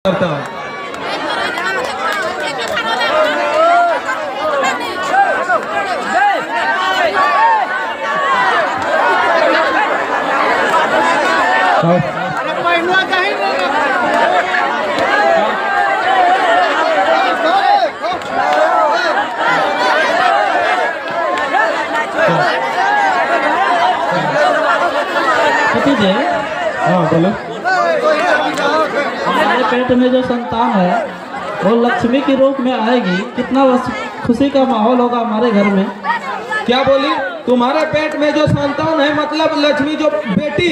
करता हूँ। हाँ बोलो। हमारे पेट में जो संतान है वो लक्ष्मी के रूप में आएगी। कितना खुशी का माहौल होगा हमारे घर में। क्या बोली? तुम्हारे पेट में जो संतान है मतलब लक्ष्मी जो बेटी?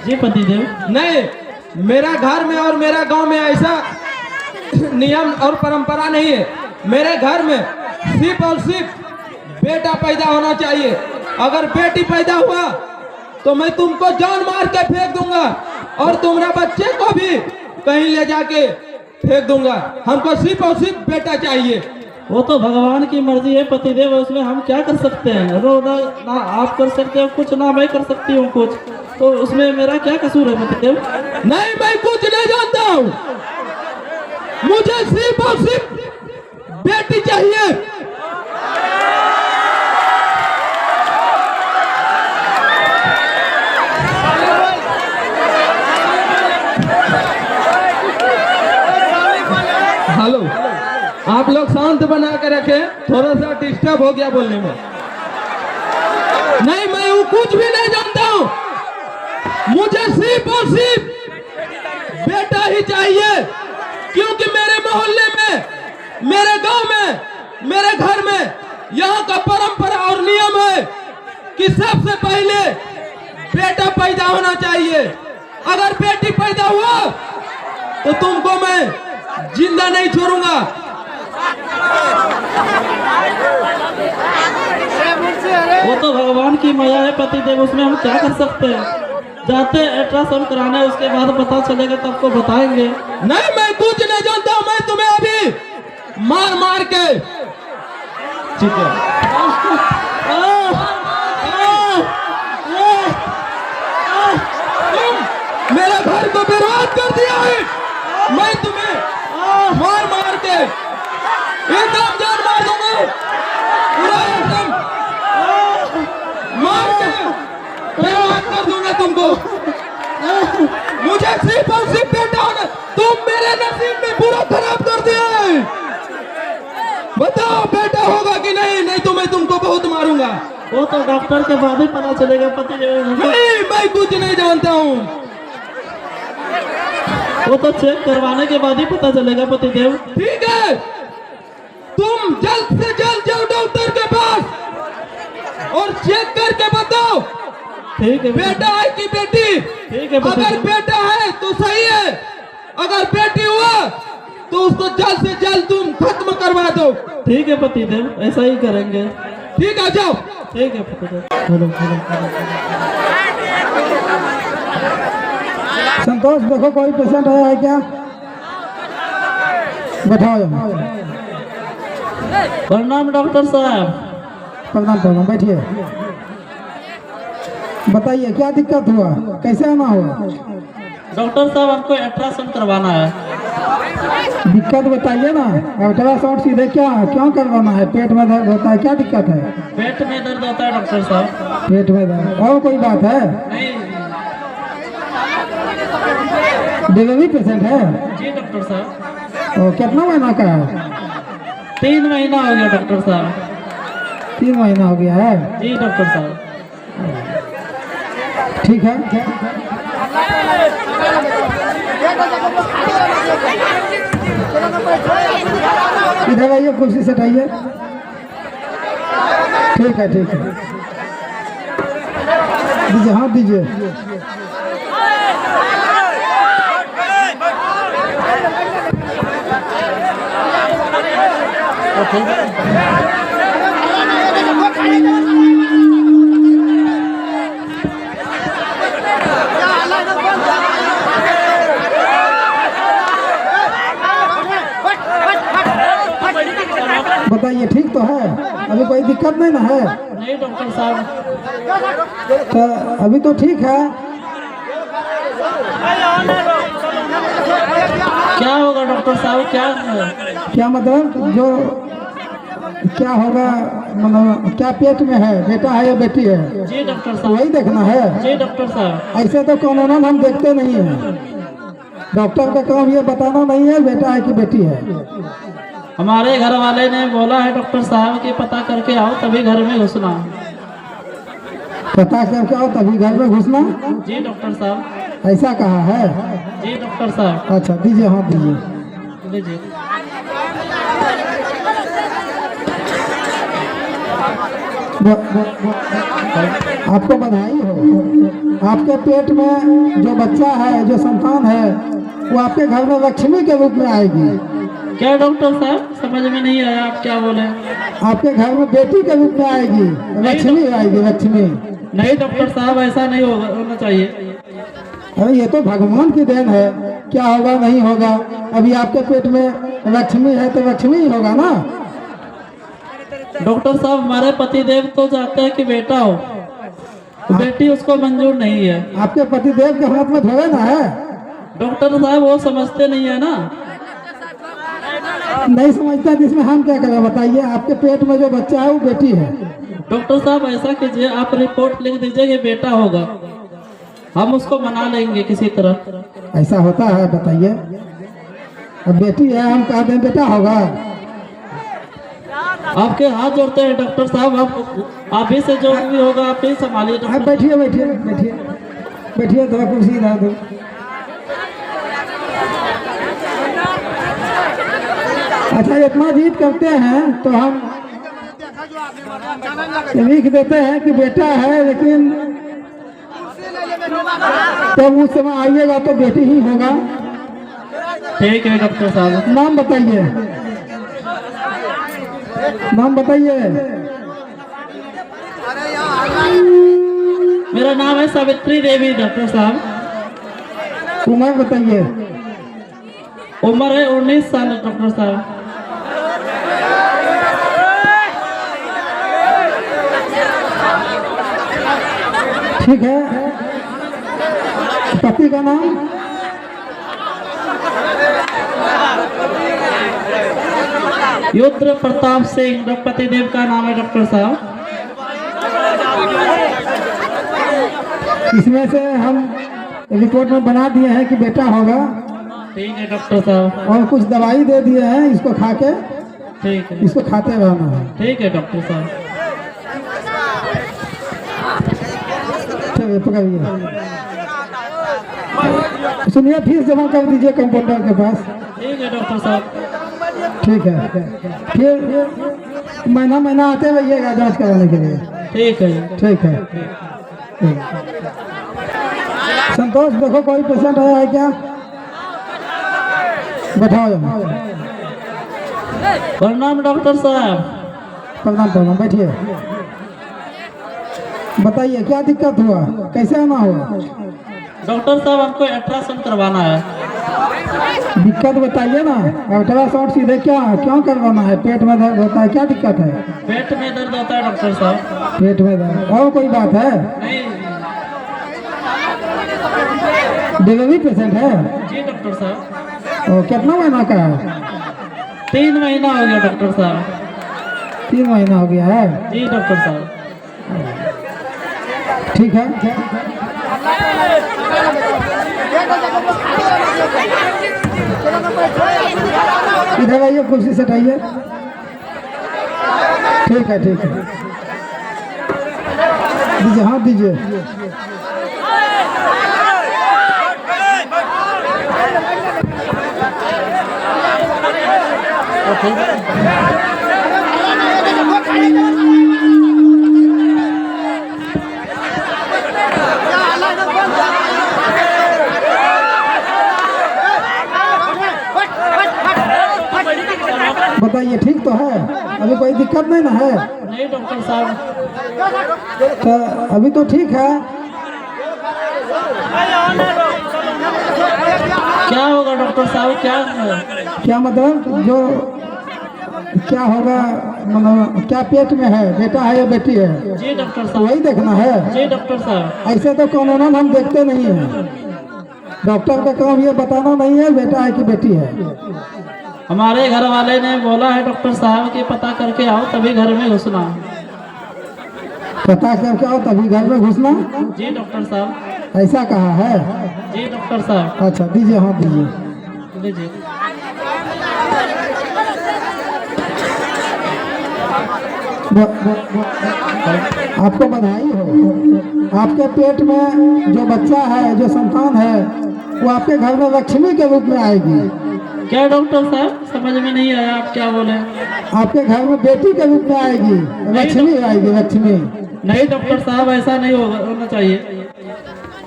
जी पतिदेव। नहीं, मेरा घर में और मेरा गांव में ऐसा नियम और परंपरा नहीं है। मेरे घर में सिर्फ और सिर्फ बेटा पैदा होना चाहिए। अगर बेटी पैदा हुआ तो मैं तुमको जान मार के फेंक दूंगा और तुम्हारे बच्चे को भी कहीं ले जाके फेंक दूंगा। हमको सिर्फ और सिर्फ बेटा चाहिए। वो तो भगवान की मर्जी है पतिदेव, उसमें हम क्या कर सकते हैं। ना आप कर सकते हो कुछ, ना मैं कर सकती हूँ कुछ, तो उसमें मेरा क्या कसूर है पतिदेव? नहीं, मैं कुछ नहीं जानता हूँ। मुझे सिर्फ और सिर्फ बेटी चाहिए। हेलो, आप लोग शांत बना के रखें, थोड़ा सा डिस्टर्ब हो गया बोलने में। नहीं, मैं वो कुछ भी नहीं जानता हूँ। मुझे सिर्फ और सिर्फ बेटा ही चाहिए, क्योंकि मेरे मोहल्ले में, मेरे गांव में, मेरे घर में यहाँ का परंपरा और नियम है कि सबसे पहले बेटा पैदा होना चाहिए। अगर बेटी पैदा हुआ तो तुमको मैं जिंदा नहीं छोड़ूंगा। वो तो भगवान की माया है पतिदेव, उसमें हम क्या कर सकते हैं। जाते अल्ट्रासाउंड कराने, उसके बाद पता चलेगा तब आपको बताएंगे। नहीं, मैं कुछ नहीं जानता हूँ। मैं तुम्हें अभी मार मार के, ठीक है? तुम मेरे घर को बर्बाद कर दिया है। मैं तुम्हें मार मार के एकदम जान मार दूंगा, पूरा एकदम मार के बर्बाद कर दूंगा तुमको। मुझे सिर्फ और सिर्फ बेटा होना। तुम मेरे नसीब में पूरा खराब कर दिया है। बताओ बेटा होगा कि नहीं? नहीं तो मैं तुमको बहुत मारूंगा। वो तो डॉक्टर के बाद ही पता चलेगा पतिदेव। नहीं, मैं कुछ नहीं जानता हूँ। वो तो चेक करवाने के बाद ही पता चलेगा पतिदेव। ठीक है, तुम जल्द से जल्द जाओ डॉक्टर के पास और चेक करके बताओ ठीक है। बेटा है कि बेटी? ठीक है। अगर बेटा है तो सही है, अगर बेटी हुआ तो उसको जल्द से जल्द तुम खत्म करवा दो। ठीक है पतिदेव, ऐसा ही करेंगे। ठीक है, जाओ। ठीक है पतिदेव। संतोष, देखो कोई पेशेंट आया है क्या? बैठाओ। प्रणाम डॉक्टर साहब। प्रणाम प्रणाम, बैठिए। बताइए क्या दिक्कत हुआ, कैसे आना हुआ? डॉक्टर साहब, हमको अल्ट्रासाउंड करवाना है। दिक्कत बताइए ना। अल्ट्रासाउंड सीधे क्यों करवाना है? पेट में दर्द होता है, क्या दिक्कत है? पेट में दर्द होता है डॉक्टर साहब। पेट में दर्द और कोई बात है? नहीं। डिलीवरी पेशेंट है? जी डॉक्टर साहब। और कितना महीना का है? 3 महीना हो गया डॉक्टर साहब। 3 महीना हो गया है? जी डॉक्टर साहब। ठीक है। इधर आइए, कुर्सी से हटाइए। ठीक है ठीक है, दीजिए, हाथ दीजिए। बताइए ठीक तो है? अभी कोई दिक्कत नहीं ना है? नहीं डॉक्टर साहब। तो अभी तो ठीक है। क्या होगा डॉक्टर साहब, क्या मतलब जो क्या होगा, मतलब क्या पेट में है, बेटा है या बेटी है? जी डॉक्टर साहब। वही देखना है। जी डॉक्टर साहब। ऐसे तो कानूनन हम देखते नहीं है। डॉक्टर का काम ये बताना नहीं है बेटा है कि बेटी है। हमारे घर वाले ने बोला है डॉक्टर साहब कि पता करके आओ तभी घर में घुसना। पता करके आओ तभी घर में घुसना? जी डॉक्टर साहब। ऐसा कहा है? जी डॉक्टर साहब। अच्छा दीजिए, हाथ दीजिए। लीजिए। आपको बधाई हो। आपके पेट में जो बच्चा है, जो संतान है, वो आपके घर में लक्ष्मी के रूप में आएगी। क्या डॉक्टर साहब, समझ में नहीं आया आप क्या बोले? आपके घर में बेटी के रूप में आएगी, लक्ष्मी आएगी, लक्ष्मी। नहीं डॉक्टर साहब, ऐसा नहीं होना चाहिए। अरे ये तो भगवान की देन है, क्या होगा नहीं होगा। अभी आपके पेट में लक्ष्मी है तो लक्ष्मी ही होगा ना। डॉक्टर साहब, हमारे पतिदेव तो चाहते हैं कि बेटा हो, बेटी उसको मंजूर नहीं है। आपके पतिदेव के हाथ में थोड़े ना है। डॉक्टर साहब वो समझते नहीं है ना। नहीं समझता तो इसमें हम क्या करें बताइए। आपके पेट में जो बच्चा है वो बेटी है। डॉक्टर साहब ऐसा कीजिए, आप रिपोर्ट लिख दीजिए कि बेटा होगा, हम उसको मना लेंगे किसी तरह। ऐसा होता है बताइए? अब बेटी है, हम कह दें बेटा होगा? आपके हाथ जोड़ते हैं डॉक्टर साहब, आप ही से जो भी होगा आप ही संभालिए। हाँ बैठिए बैठिए बैठिए बैठिए, थोड़ा कुर्सी इधर दो। अच्छा इतना जीत करते हैं तो हम लिख देते हैं कि बेटा है, लेकिन तब उस समय आइएगा तो बेटी ही होगा। ठीक है डॉक्टर साहब। नाम बताइए, नाम बताइए। मेरा नाम है सावित्री देवी डॉक्टर साहब। उम्र बताइए। उम्र है 19 साल डॉक्टर साहब। ठीक है। पति का नाम? युद्ध प्रताप सिंह पतिदेव का नाम है डॉक्टर साहब। इसमें से हम रिपोर्ट में बना दिए हैं कि बेटा होगा। ठीक है डॉक्टर साहब। और कुछ दवाई दे दिए हैं, इसको खा के ठीक है, इसको खाते रहना है। ठीक है डॉक्टर साहब। चलिए पकड़िए। सुनिए फीस जमा कर दीजिए कंपाउंडर के पास। ठीक है डॉक्टर साहब। ठीक है, फिर महीना महीना आते रहिएगा जांच कराने के लिए। ठीक है। ठीक है। संतोष देखो कोई पेशेंट आया है क्या? बैठाओ यहाँ। प्रणाम डॉक्टर साहब। प्रणाम प्रणाम, बैठिए। बताइए क्या दिक्कत हुआ, कैसे आना हुआ? डॉक्टर साहब हमको अल्ट्रासाउंड करवाना है। दिक्कत बताइए ना। अल्ट्रासाउंड सीधे क्यों करवाना है? पेट में दर्द होता है, क्या दिक्कत है? पेट में दर्द होता है डॉक्टर साहब। पेट में दर्द, और कोई बात है? नहीं। डिलीवरी पेशेंट है? जी डॉक्टर साहब। और कितना महीना का है? 3 महीना हो गया डॉक्टर साहब। 3 महीना हो गया है? जी डॉक्टर साहब। ठीक है। इधर आइए, कुर्सी से हटाइए। ठीक है ठीक है, दीजिए, हाथ दीजिए। बताइए ठीक तो है? अभी कोई दिक्कत नहीं ना है? नहीं डॉक्टर साहब। तो अभी तो ठीक है। क्या होगा डॉक्टर साहब, क्या मतलब जो क्या होगा, मतलब क्या पेट में है, बेटा है या बेटी है? जी डॉक्टर साहब। वही देखना है। जी डॉक्टर साहब। ऐसे तो कानूनन हम देखते नहीं हैं। डॉक्टर का काम ये बताना नहीं है बेटा है कि बेटी है। हमारे घर वाले ने बोला है डॉक्टर साहब कि पता करके आओ तभी घर में घुसना। पता करके आओ तभी घर में घुसना। जी डॉक्टर साहब। ऐसा कहा है? जी डॉक्टर साहब। अच्छा दीजिए, हाथ दीजिए। लीजिए। आपको बधाई हो। आपके पेट में जो बच्चा है, जो संतान है, वो आपके घर में लक्ष्मी के रूप में आएगी। क्या डॉक्टर साहब, समझ में नहीं आया आप क्या बोले? आपके घर में बेटी के रूप में आएगी, लक्ष्मी आएगी, लक्ष्मी। नहीं डॉक्टर साहब, ऐसा नहीं होना चाहिए।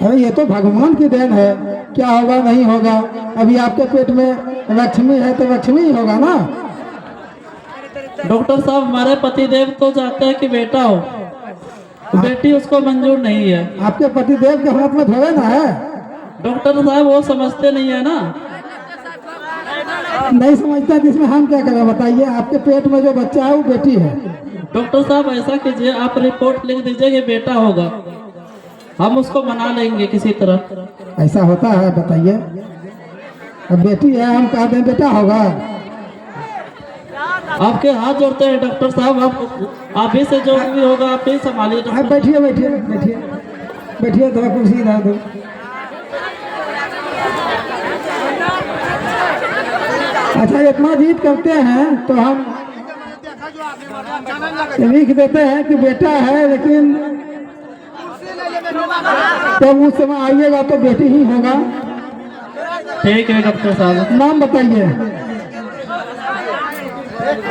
अरे ये तो भगवान की देन है, क्या होगा नहीं होगा। अभी आपके पेट में लक्ष्मी है तो लक्ष्मी ही होगा ना। डॉक्टर साहब, हमारे पतिदेव तो चाहते हैं कि बेटा हो, बेटी उसको मंजूर नहीं है। आपके पतिदेव के हाथ में थोड़े ना है। डॉक्टर साहब वो समझते नहीं है ना। नहीं समझता तो इसमें हम क्या करें बताइए। आपके पेट में जो बच्चा है वो बेटी है। डॉक्टर साहब ऐसा कीजिए, आप रिपोर्ट लिख दीजिए कि बेटा होगा, हम उसको मना लेंगे किसी तरह। ऐसा होता है बताइए। अब बेटी है, हम कह दें बेटा होगा। आपके हाथ जोड़ते हैं डॉक्टर साहब, आप ही से जो भी होगा आप ही संभालिए। हाँ बैठिए बैठिए बैठिए बैठिए, थोड़ा कुर्सी ला दो। अच्छा इतना जीत करते हैं तो हम लिख देते हैं कि बेटा है, लेकिन जब उस समय आइएगा तो बेटी ही होगा। ठीक है डॉक्टर साहब। नाम बताइए,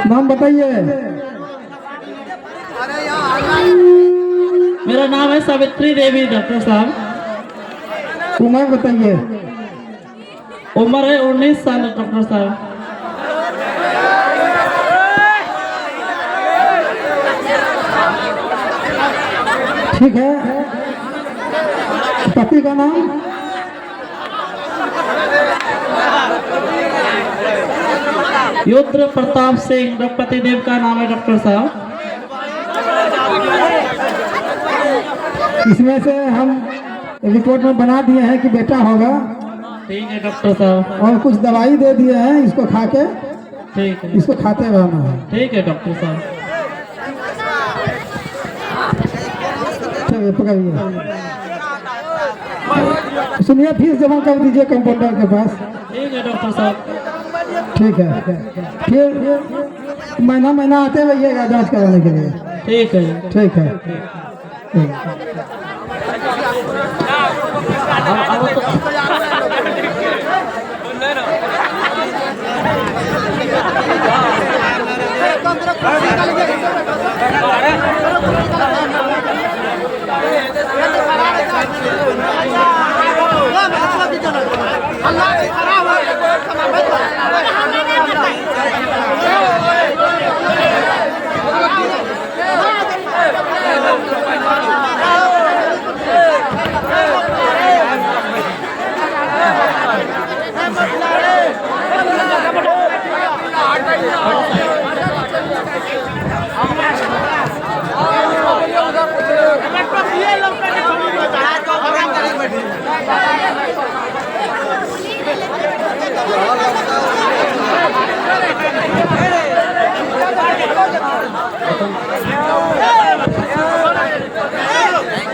नाम बताइए। मेरा नाम है सावित्री देवी डॉक्टर साहब। उम्र बताइए। उम्र है 19 साल डॉक्टर साहब। ठीक है। पति का नाम? युद्ध प्रताप सिंह पतिदेव का नाम है डॉक्टर साहब। इसमें से हम रिपोर्ट में बना दिए हैं कि बेटा होगा। ठीक है डॉक्टर साहब। और कुछ दवाई दे दिए हैं, इसको खा के ठीक है, इसको खाते रहना है। ठीक है डॉक्टर साहब। ठीक है, पकड़िए। सुनिए, फीस जमा कर दीजिए कंपाउंडर के पास। ठीक है डॉक्टर साहब। ठीक है, फिर महीना महीना आते रहिएगा जांच कराने के लिए। ठीक है। ठीक है। अब तो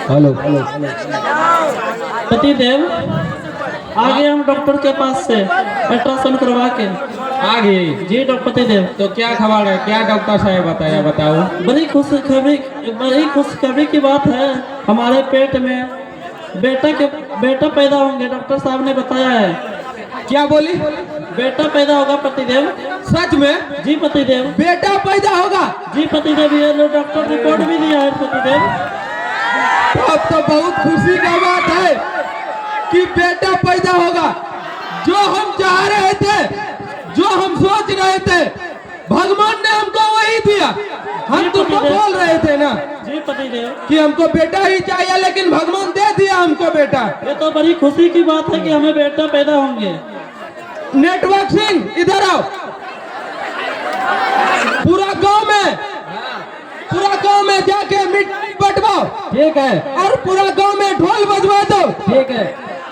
हेलो। पतिदेव आगे हम डॉक्टर के पास से अल्ट्रासाउंड करवा के आ गई। जी डॉक्टर पतिदेव। तो क्या खबर है, क्या डॉक्टर साहब बताया, बताओ। बड़ी खुशखबरी की बात है। हमारे पेट में बेटा पैदा होंगे, डॉक्टर साहब ने बताया है। क्या बोली? बेटा पैदा होगा पतिदेव। सच में? जी पतिदेव। बेटा पैदा होगा? जी पतिदेव, ये लो डॉक्टर रिपोर्ट भी दिया है पतिदेव। अब तो बहुत खुशी की बात है कि बेटा पैदा होगा। जो हम चाह रहे थे, जो हम सोच रहे थे, भगवान ने हमको वही दिया। हम तुमको बोल रहे थे ना जी पतिदेव कि हमको बेटा ही चाहिए, लेकिन भगवान दे दिया हमको बेटा। ये तो बड़ी खुशी की बात है कि हमें बेटा पैदा होंगे। नेटवर्क सिंह इधर आओ। पूरा गांव में जाके मिट्टी बंटवाओ। ठीक है। और पूरा गांव में ढोल बजवा दो। ठीक है।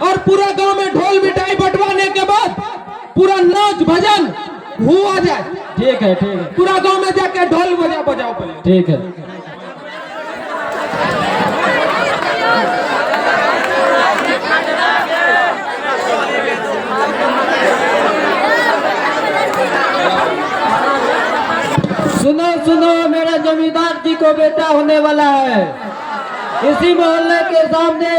और पूरा गांव में ढोल मिठाई बंटवाने के बाद पूरा नाच भजन हुआ जाए। ठीक है, ठीक है, पूरा गांव में जाके ढोल बजाओ पहले। ठीक है। सुनो सुनो, मेरा जमींदार जी को बेटा होने वाला है। इसी मोहल्ले के सामने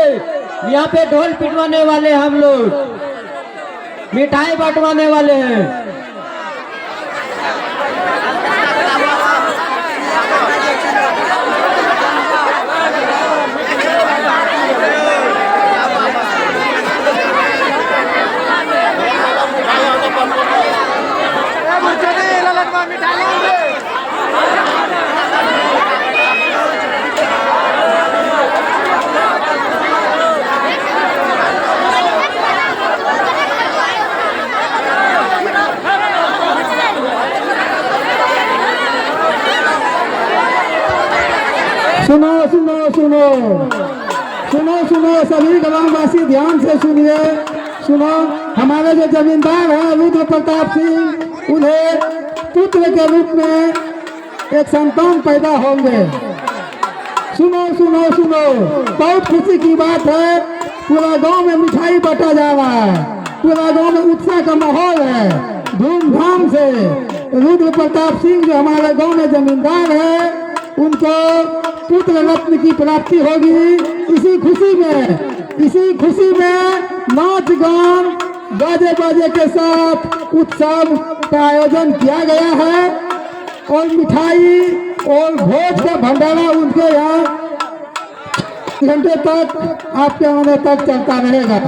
यहाँ पे ढोल पिटवाने वाले हम लोग, मिठाई बांटवाने वाले हैं। सुनो सुनो सुनो सुनो सुनो, सभी ग्रामवासी ध्यान से सुनिए। सुनो, हमारे जो जमींदार हैं रुद्र प्रताप सिंह, उन्हें पुत्र के रूप में एक संतान पैदा होंगे। सुनो सुनो सुनो, बहुत खुशी की बात है। पूरा गांव में मिठाई बटा जा रहा है, पूरा गांव में उत्साह का माहौल है। धूमधाम से रुद्र प्रताप सिंह जो हमारे गांव में जमींदार है, उनको पुत्र रत्न की प्राप्ति होगी। इसी खुशी में नाच गान बाजे बाजे के साथ उत्सव का आयोजन किया गया है और मिठाई और भोज का भंडारा उनके यहाँ घंटे तक आपके आने तक चलता रहेगा।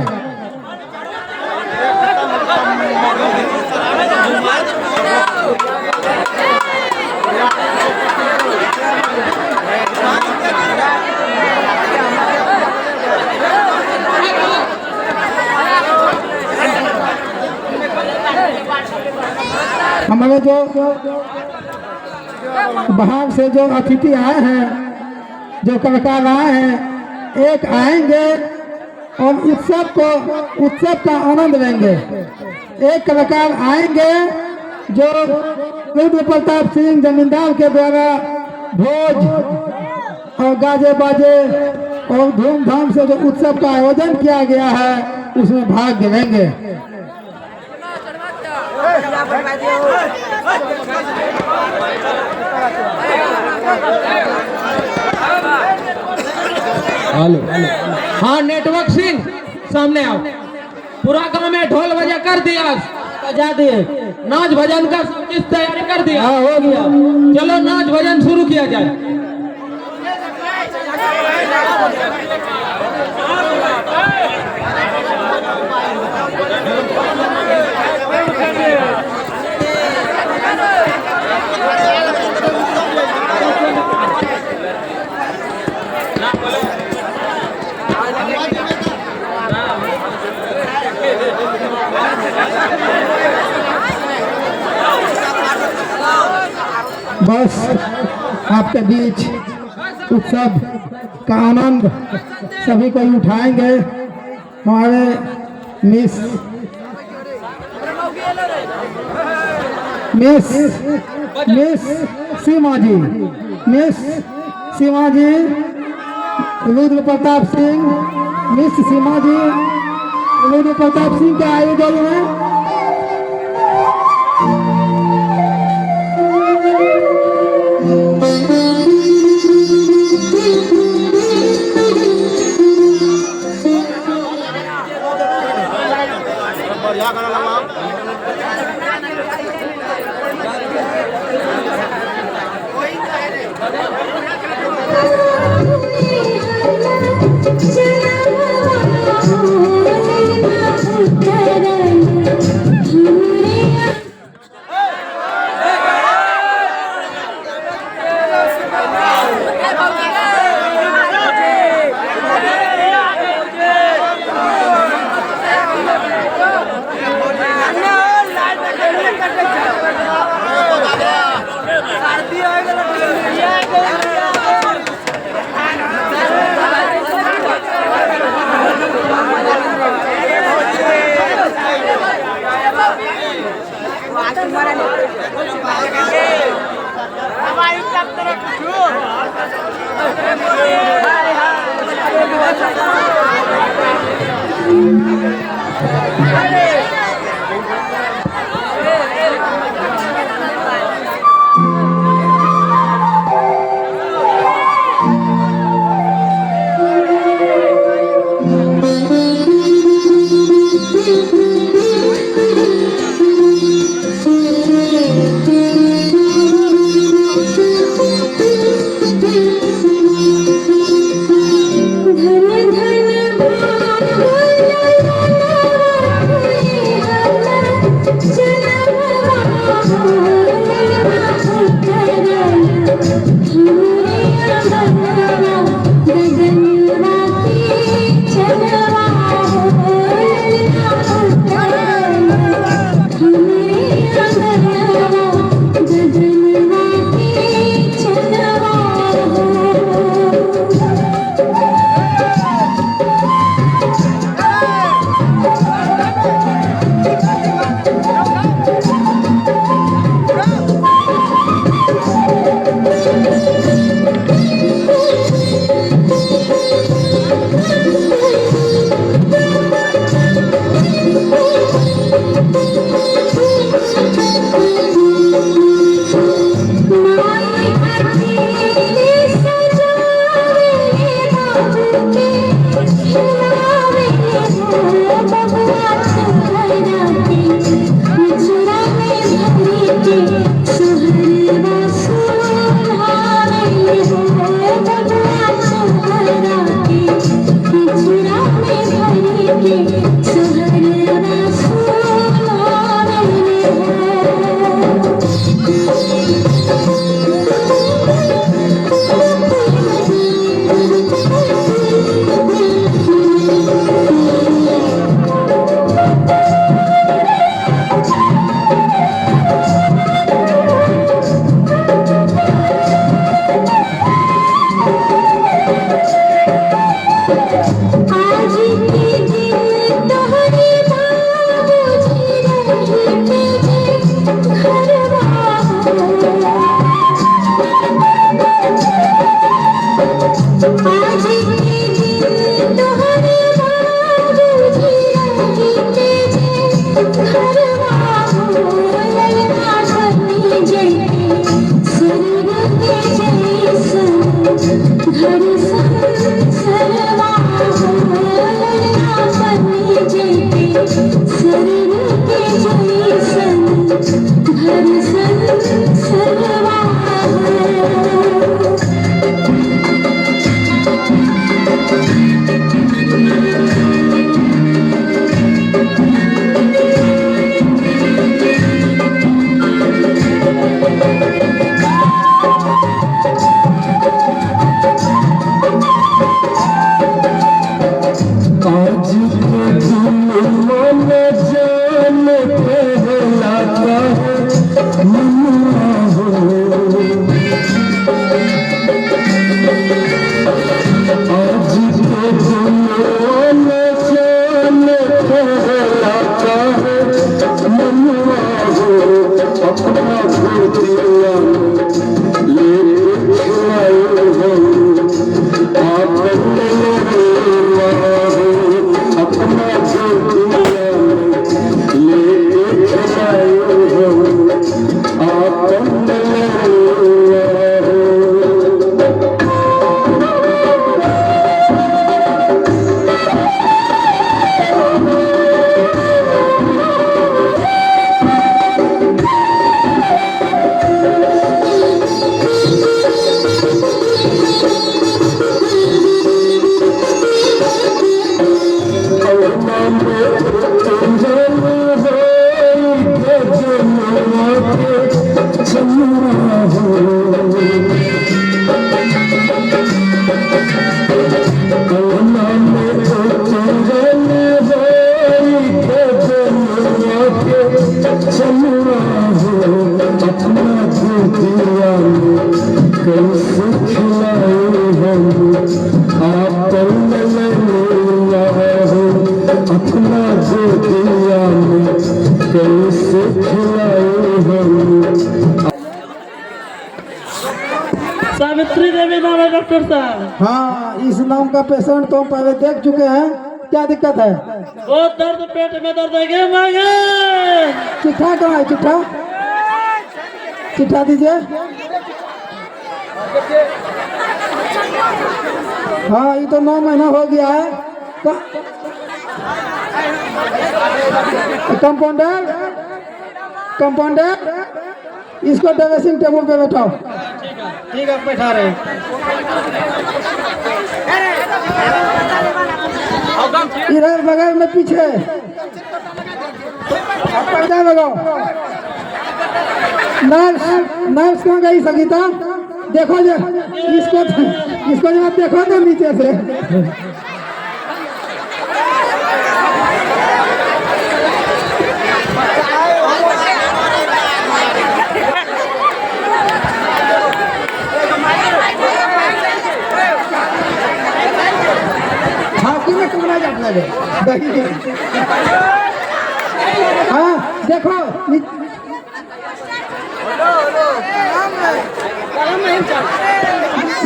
हमारे जो बाहर से जो अतिथि आए हैं, जो कलाकार आए हैं, एक आएंगे और उत्सव का आनंद लेंगे। एक कलाकार आएंगे जो रुद्र प्रताप सिंह जमींदार के द्वारा भोज और गाजे बाजे और धूमधाम से जो उत्सव का आयोजन किया गया है, उसमें भाग लेंगे। हेलो, हाँ नेटवर्क सिंह सामने आओ। पूरा गांव में ढोल बजा कर दिया, बजा दिए, नाच भजन का सब चीज तैयारी कर दिया। हाँ, हो गया। चलो नाच भजन शुरू किया जाए। बस आपके बीच उत्सव का आनंद सभी को उठाएंगे। हमारे मिस सीमा जी, रुद्र प्रताप सिंह, मिस सीमा जी रुद्र प्रताप सिंह के आयोजन में चला अपना जो दिया कैसे खिलाए डॉक्टर साहब। हाँ, इस नाम का पेशेंट तो हम पहले देख चुके हैं। क्या दिक्कत है? बहुत दर्द, पेट में दर्द है मांगे। चिट्ठा कहाँ है? चिट्ठा चिट्ठा दीजिए। हाँ, ये तो 9 महीना हो गया है। कंपाउंडर, कंपाउंडर, इसको ड्रेसिंग टेबल पे बैठाओ। ठीक है, बैठा रहे हैं। इधर बगल में पीछे पर्दा लगाओ। नर्स, नर्स कहाँ गई? संगीता, देखो जो इसको जब आप देखो तो नीचे से। हाँ, देखो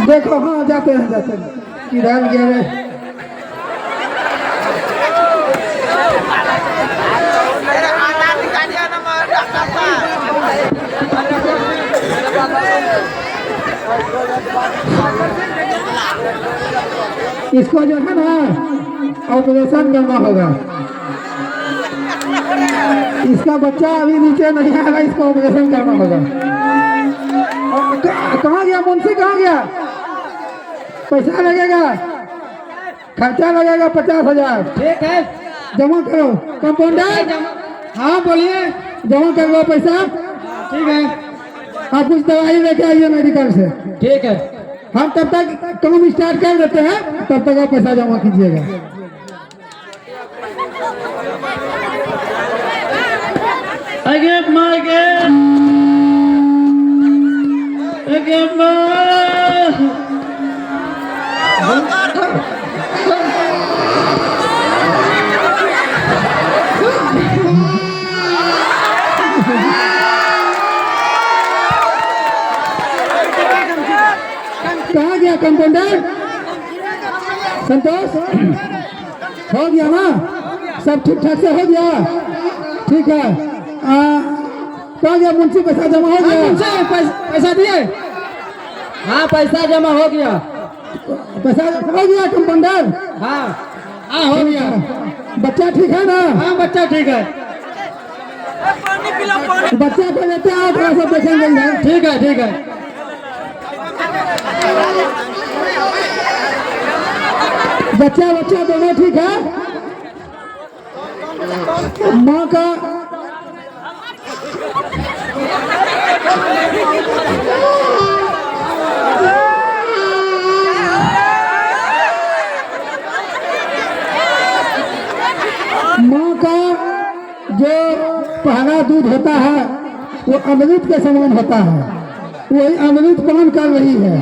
देखो, हाँ जाते हैं, जाते हैं। किधर गया रे? इसको जो है ना ऑपरेशन करना होगा। इसका बच्चा अभी नीचे नहीं आएगा, इसको ऑपरेशन करना होगा। कहाँ गया मुंशी? कहाँ गया? पैसा लगेगा, खर्चा लगेगा 50,000। ठीक है, जमा करो। कंपाउंडर, हाँ बोलिए, जमा कर लो पैसा। ठीक है, आप कुछ दवाई लेके आइए मेडिकल से। ठीक है। हम तब तक काम स्टार्ट कर देते हैं, तब तक आप पैसा जमा कीजिएगा। अगे मागे, अगे कहाँ गया कंपाउंडर? संतोष, हो गया ना? सब ठीक ठाक से हो गया? ठीक है। कहाँ गया मुंशी? पैसा जमा हो गया? पैसा दिए? हाँ, पैसा जमा हो गया। पैसा हो गया कंपाउंडर? हाँ हाँ, हो गया। बच्चा ठीक है ना? हाँ, बच्चा ठीक है। बच्चा को लेते आओ, थोड़ा सा देखेंगे इधर। ठीक है, ठीक है। बच्चा बच्चा दोनों ठीक है? माँ का जो पहला दूध होता है वो अमृत के समान होता है। वही अमृत पान कर रही है।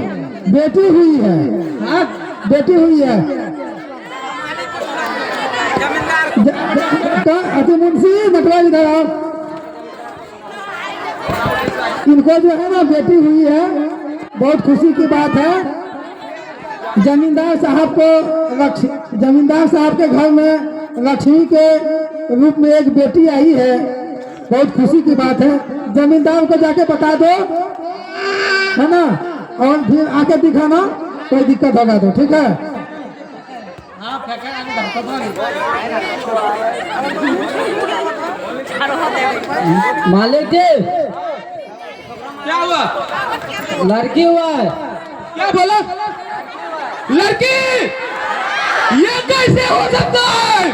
बेटी हुई है। हाँ, बेटी हुई है। अति मुंशी नटराज इधर आओ। इनको जो है ना बेटी हुई है, बहुत खुशी की बात है। जमींदार साहब को जमींदार साहब के घर में लक्ष्मी के रूप में एक बेटी आई है। बहुत खुशी की बात है। जमींदार को जाके बता दो, है ना, और फिर आके दिखाना, कोई दिक्कत होगा तो। ठीक है? मालिक जी, क्या हुआ? लड़की हुआ है। क्या बोला? लड़की? ये कैसे हो सकता है?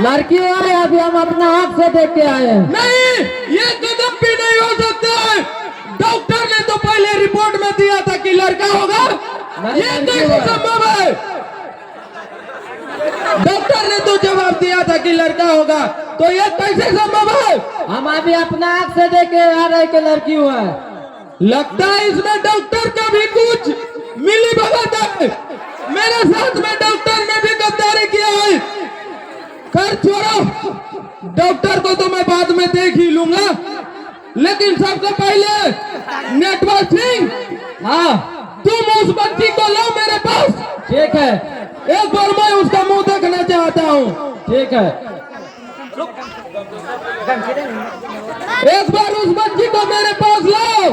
लड़की हुआ है, अभी हम अपना आँख से देख के आए हैं। नहीं, ये कदम भी नहीं हो सकता है। डॉक्टर ने तो पहले रिपोर्ट में दिया था कि लड़का होगा। ये कैसे संभव है? डॉक्टर ने तो जवाब दिया था कि लड़का होगा, तो ये कैसे संभव है? हम अभी अपना आँख से देख के आ रहे कि लड़की हुआ है। लगता है इसमें डॉक्टर का भी कुछ मिली भगत है। मेरे साथ में डॉक्टर ने भी गद्दारी किया है। खैर छोड़ो, डॉक्टर को तो मैं बाद में देख ही लूंगा, लेकिन सबसे पहले नेटवर्क सिंह, हाँ तुम उस बच्ची को लो मेरे पास। ठीक है, एक बार मैं उसका मुंह देखना चाहता हूँ। ठीक है। एक बार उस बच्ची को मेरे पास लाओ।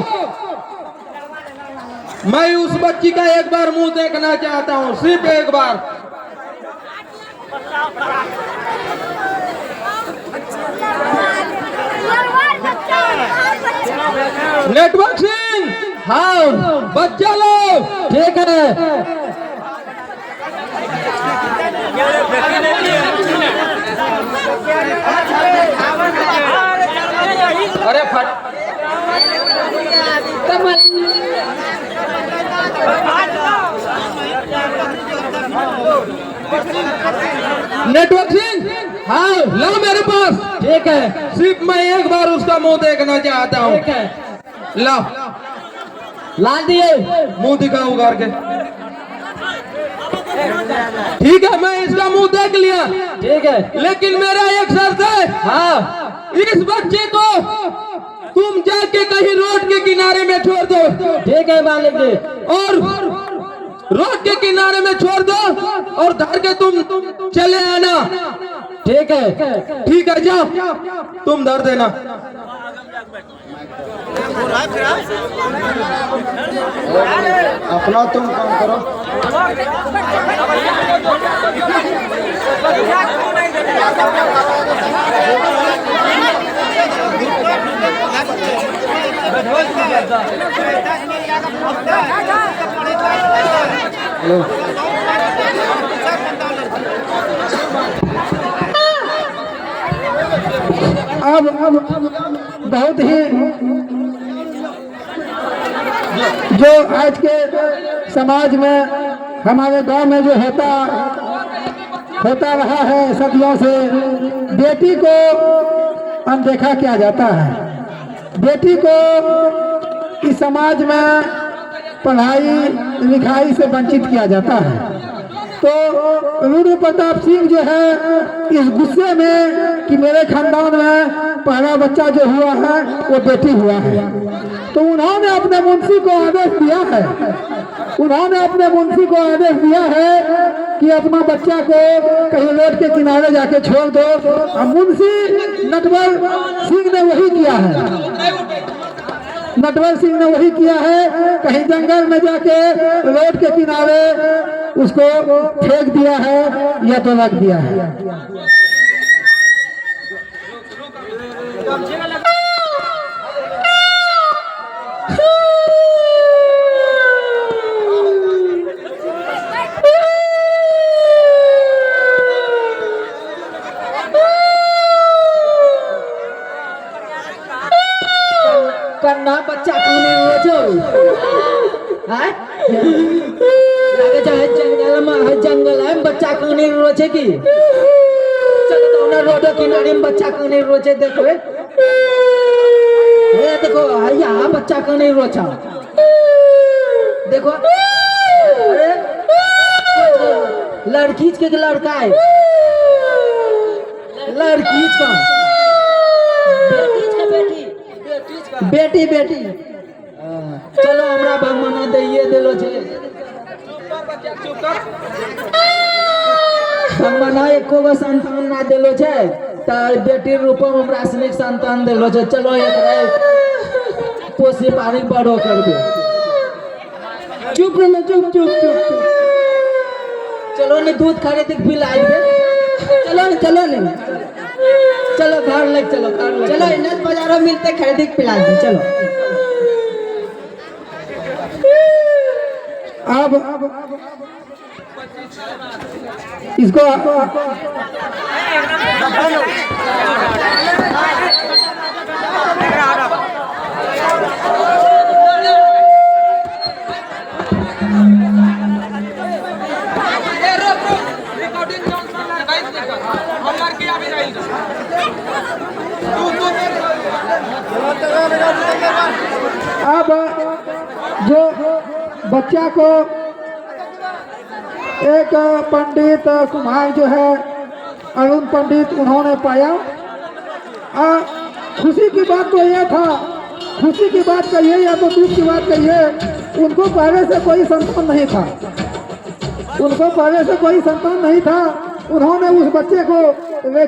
मैं उस बच्ची का एक बार मुंह देखना चाहता हूँ, सिर्फ एक बार। नेटवर्क सिंह, हाँ, बच्चा लो। ठीक है। अरे फट नेटवर्क सिंह, हाँ, लो मेरे पास। ठीक है, सिर्फ मैं एक बार उसका मुंह देखना चाहता हूँ। ठीक है। ला, ला दिए। मुंह दिखाओ उगार के। ठीक है, मैं इसका मुंह देख लिया, ठीक है। लेकिन मेरा एक शर्त है। हाँ, इस बच्चे को तुम जाके कहीं रोड के किनारे में छोड़ दो। ठीक है मालिक जी। और रोड के किनारे में छोड़ दो और धर के तुम चले आना। ठीक है, ठीक है, जाओ तुम धर देना। अपना तुम काम करो। अब बहुत ही जो आज के समाज में हमारे गांव में जो होता रहा है सदियों से, बेटी को अनदेखा किया जाता है। बेटी को इस समाज में पढ़ाई लिखाई से वंचित किया जाता है। तो रूडू प्रताप सिंह जो है इस गुस्से में कि मेरे खानदान में पहला बच्चा जो हुआ है वो बेटी हुआ है, तो उन्होंने अपने मुंशी को आदेश दिया है। उन्होंने अपने मुंशी को आदेश दिया है कि अपना बच्चा को कहीं रोड के किनारे जाके छोड़ दो। और मुंशी नटवर सिंह ने वही किया है। नटवर सिंह ने वही किया है, कहीं जंगल में जाके रोड के किनारे उसको फेंक दिया है या तो रख दिया है। कन्ना बच्चा कौन रोजो है? लगे चाहे जंगल है बच्चा कौन रोजे की। चलो तो ना रोडो किनारे में बच्चा कौन रोजे देखो। ये देखो यहाँ बच्चा कौन रोचा देखो। अरे लड़की के लड़का है, लड़की का बेटी बेटी। चलो हमरा भगवाना दैये देलो छे। भगवाना एको गो संतान ना देलो छे त बेटी रूप में हमरा सनिक संतान देलो छे। चलो एकरा पोसी पानी बड़ो कर दे। चुप रहो, चुप चुप चुप। चलो ने दूध खरीद के पिला दे। चलो ने चलो ने चलो घर ले चलो, घर ले चलो। इन्हें बाजारों मिलते खरीद के पिला दे। चलो अब इसको अब जो बच्चा को एक पंडित कुम्हार जो है अरुण पंडित उन्होंने पाया। खुशी की बात तो यह था, खुशी की बात कहिए या तो दुख की बात कहिए उनको पहले से कोई संतान नहीं था, उनको पहले से कोई संतान नहीं था। उन्होंने उस बच्चे को लेके